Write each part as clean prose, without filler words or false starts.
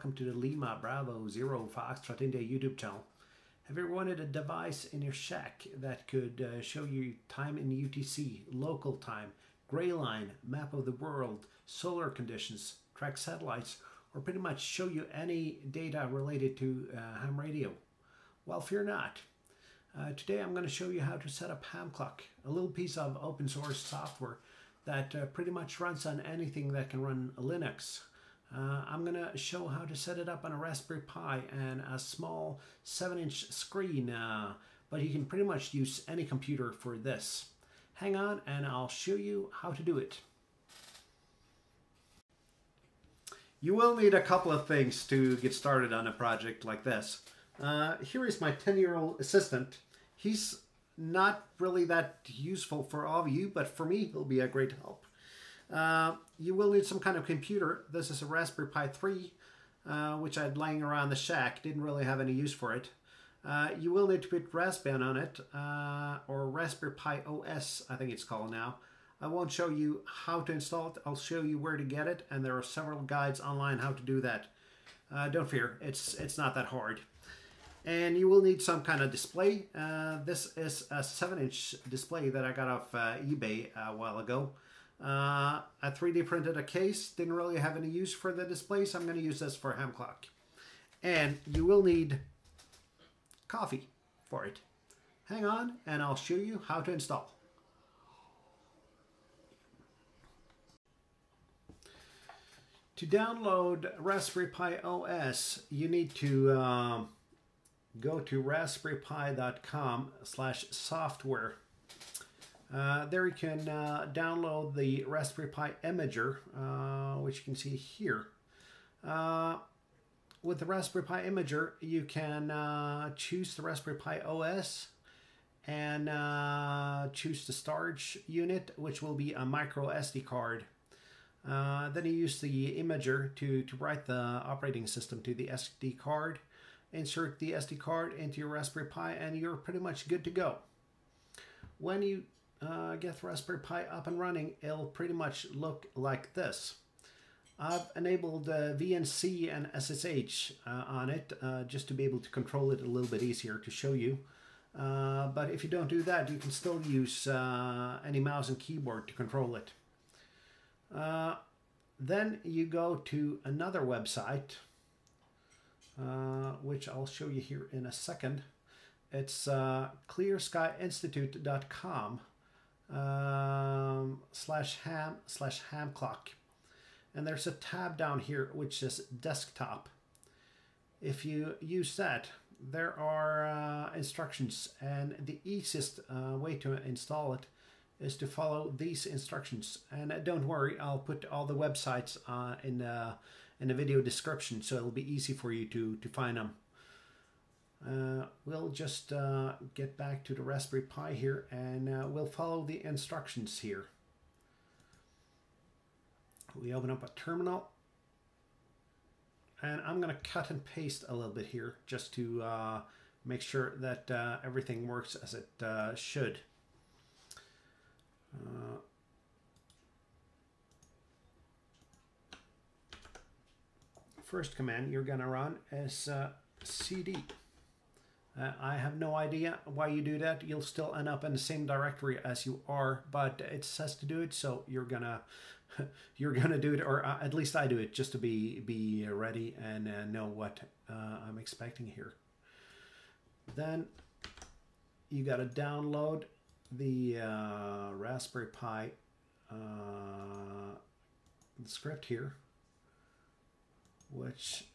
welcome to the Lima Bravo Zero Foxtrot India YouTube channel. Have you ever wanted a device in your shack that could show you time in UTC, local time, gray line, map of the world, solar conditions, track satellites, or pretty much show you any data related to ham radio? Well, fear not. Today I'm going to show you how to set up Hamclock, a little piece of open source software that pretty much runs on anything that can run Linux. I'm going to show how to set it up on a Raspberry Pi and a small 7-inch screen, but you can pretty much use any computer for this. Hang on and I'll show you how to do it. You will need a couple of things to get started on a project like this. Here is my 10-year-old assistant. He's not really that useful for all of you, but for me, he'll be a great help. You will need some kind of computer. This is a Raspberry Pi 3, which I had lying around the shack. Didn't really have any use for it. You will need to put Raspbian on it, or Raspberry Pi OS, I think it's called now. I won't show you how to install it. I'll show you where to get it, and there are several guides online how to do that. Don't fear, it's not that hard. And you will need some kind of display. This is a 7-inch display that I got off eBay a while ago. I 3D printed a case, didn't really have any use for the display, so I'm going to use this for Hamclock. And you will need coffee for it. Hang on, and I'll show you how to install. To download Raspberry Pi OS, you need to go to raspberrypi.com/software. There you can download the Raspberry Pi Imager, which you can see here. With the Raspberry Pi Imager, you can choose the Raspberry Pi OS and choose the storage unit, which will be a micro SD card. Then you use the Imager to write the operating system to the SD card. Insert the SD card into your Raspberry Pi and you're pretty much good to go. When you get the Raspberry Pi up and running, it'll pretty much look like this. I've enabled VNC and SSH on it just to be able to control it a little bit easier to show you. But if you don't do that, you can still use any mouse and keyboard to control it. Then you go to another website, which I'll show you here in a second. It's clearskyinstitute.com /ham/hamclock. And there's a tab down here which says desktop. If you use that, there are instructions, and the easiest way to install it is to follow these instructions. And don't worry, I'll put all the websites in the video description, so it'll be easy for you to find them. We'll just get back to the Raspberry Pi here, and we'll follow the instructions here. We open up a terminal, and I'm going to cut and paste a little bit here just to make sure that everything works as it should. First command you're going to run is cd. I have no idea why you do that. You'll still end up in the same directory as you are, but it says to do it, so you're gonna do it, or at least I do it, just to be ready and know what I'm expecting here. Then you got to download the Raspberry Pi script here, which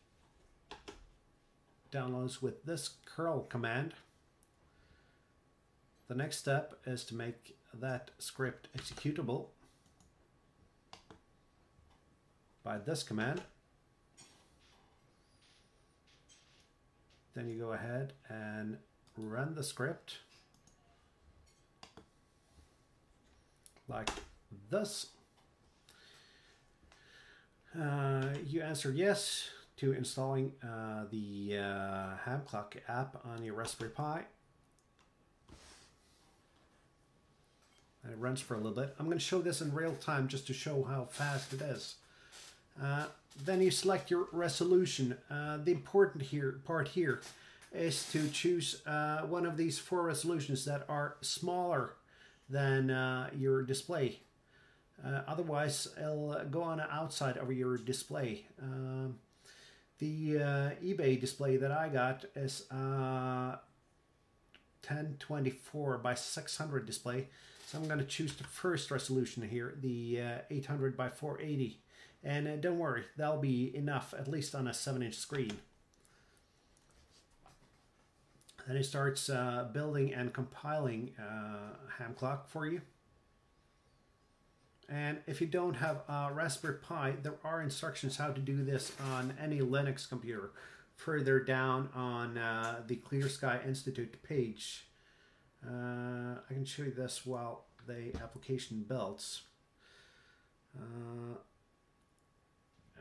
downloads with this curl command. The next step is to make that script executable by this command. Then you go ahead and run the script like this. You answer yes to installing the Hamclock app on your Raspberry Pi. And it runs for a little bit. I'm going to show this in real time just to show how fast it is. Then you select your resolution. The important part here is to choose one of these 4 resolutions that are smaller than your display. Otherwise, it'll go on the outside of your display. The eBay display that I got is 1024 by 600 display. So I'm going to choose the first resolution here, the 800 by 480. And don't worry, that'll be enough, at least on a 7-inch screen. Then it starts building and compiling Hamclock for you. And if you don't have a Raspberry Pi, there are instructions how to do this on any Linux computer. Further down on the Clear Sky Institute page. I can show you this while the application builds.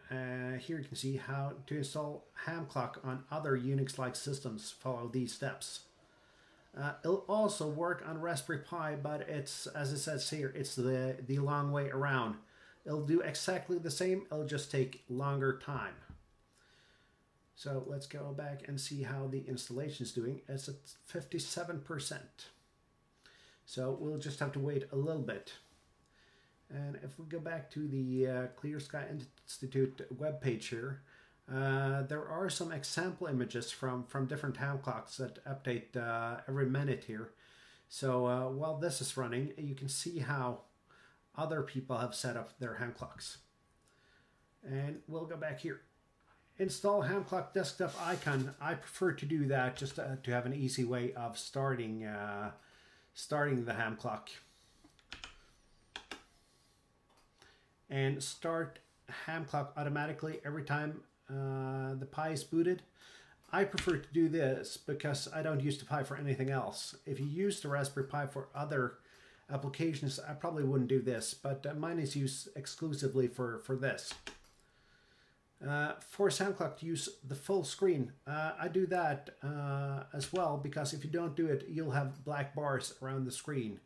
Here you can see how to install Hamclock on other Unix-like systems. Follow these steps. It'll also work on Raspberry Pi, but it's, as it says here, it's the long way around. It'll do exactly the same, it'll just take longer time. So let's go back and see how the installation is doing. It's at 57%. So we'll just have to wait a little bit. And if we go back to the Clear Sky Institute webpage here, there are some example images from different Hamclocks that update every minute here. So while this is running, you can see how other people have set up their Hamclocks. And we'll go back here. Install Hamclock desktop icon. I prefer to do that just to have an easy way of starting the Hamclock. And start Hamclock automatically every time the Pi is booted. I prefer to do this because I don't use the Pi for anything else. If you use the Raspberry Pi for other applications, I probably wouldn't do this, but mine is used exclusively for this. Force Hamclock to use the full screen. I do that as well, because if you don't do it, you'll have black bars around the screen.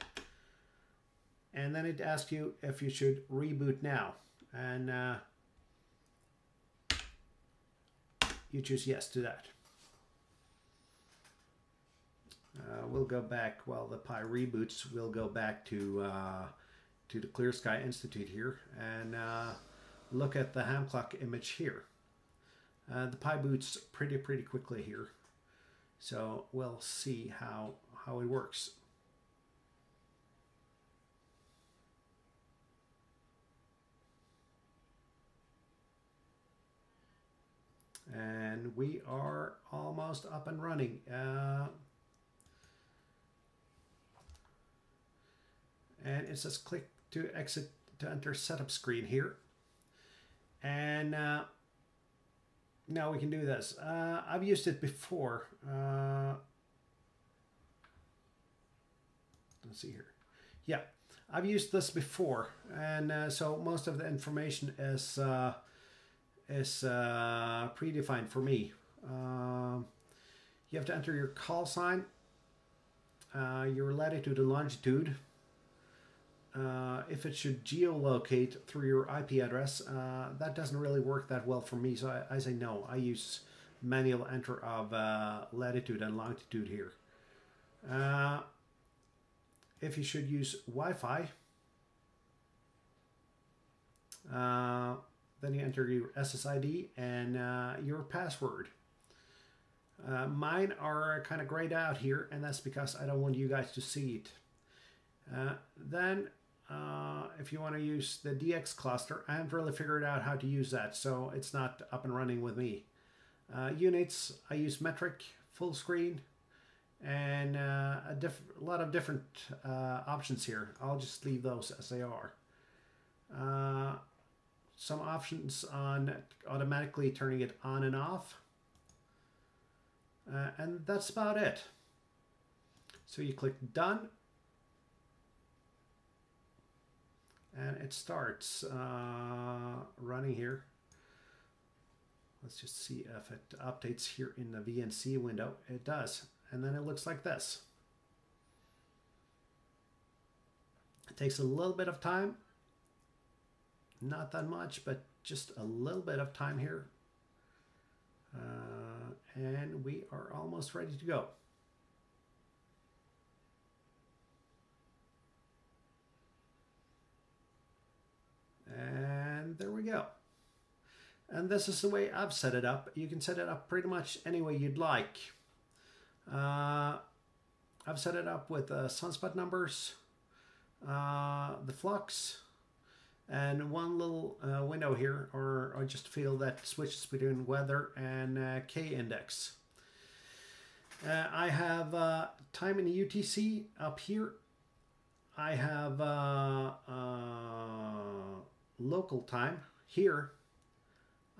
And then it asks you if you should reboot now. And you choose yes to that. We'll go back while the Pi reboots. We'll go back to the Clear Sky Institute here and look at the Hamclock image here. The Pi boots pretty quickly here, so we'll see how it works. And we are almost up and running. And it says click to exit to enter setup screen here. And now we can do this. I've used it before. Let's see here. Yeah, I've used this before, and so most of the information is predefined for me. You have to enter your call sign, your latitude and longitude. If it should geolocate through your IP address, that doesn't really work that well for me, so I say no. I use manual enter of latitude and longitude here. If you should use Wi-Fi, then you enter your SSID and your password. Mine are kind of grayed out here, and that's because I don't want you guys to see it. Then if you want to use the DX cluster, I haven't really figured out how to use that, so it's not up and running with me. Units, I use metric, full screen, and a lot of different options here. I'll just leave those as they are. Some options on automatically turning it on and off. And that's about it. So you click done. And it starts running here. Let's just see if it updates here in the VNC window. It does. And then it looks like this. It takes a little bit of time. Not that much, but just a little bit of time here. And we are almost ready to go. And there we go. And this is the way I've set it up. You can set it up pretty much any way you'd like. I've set it up with sunspot numbers, the flux, and one little window here, or just a field that switches between weather and K index. I have time in the UTC up here. I have local time here.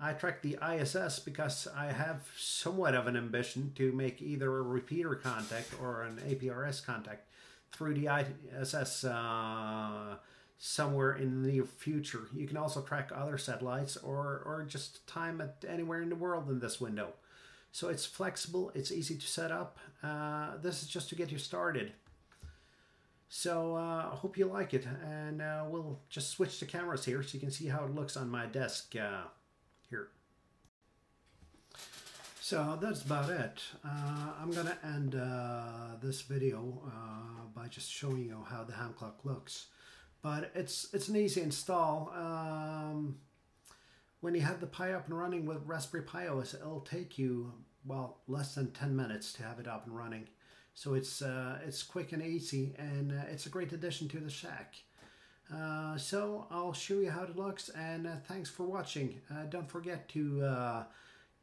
I track the ISS because I have somewhat of an ambition to make either a repeater contact or an APRS contact through the ISS somewhere in the near future. You can also track other satellites or just time it anywhere in the world in this window. So it's flexible, it's easy to set up. This is just to get you started. So I hope you like it, and we'll just switch the cameras here so you can see how it looks on my desk here. So that's about it. I'm gonna end this video by just showing you how the Hamclock looks. But it's an easy install. When you have the Pi up and running with Raspberry Pi OS, it'll take you, well, less than 10 minutes to have it up and running. So it's quick and easy, and it's a great addition to the shack. So I'll show you how it looks, and thanks for watching. Don't forget to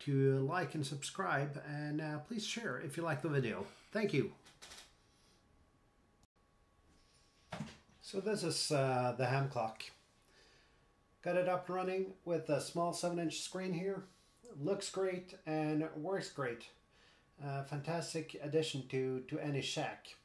like and subscribe, and please share if you like the video. Thank you. So this is the Hamclock. Got it up and running with a small 7-inch screen here. Looks great and works great. Fantastic addition to any shack.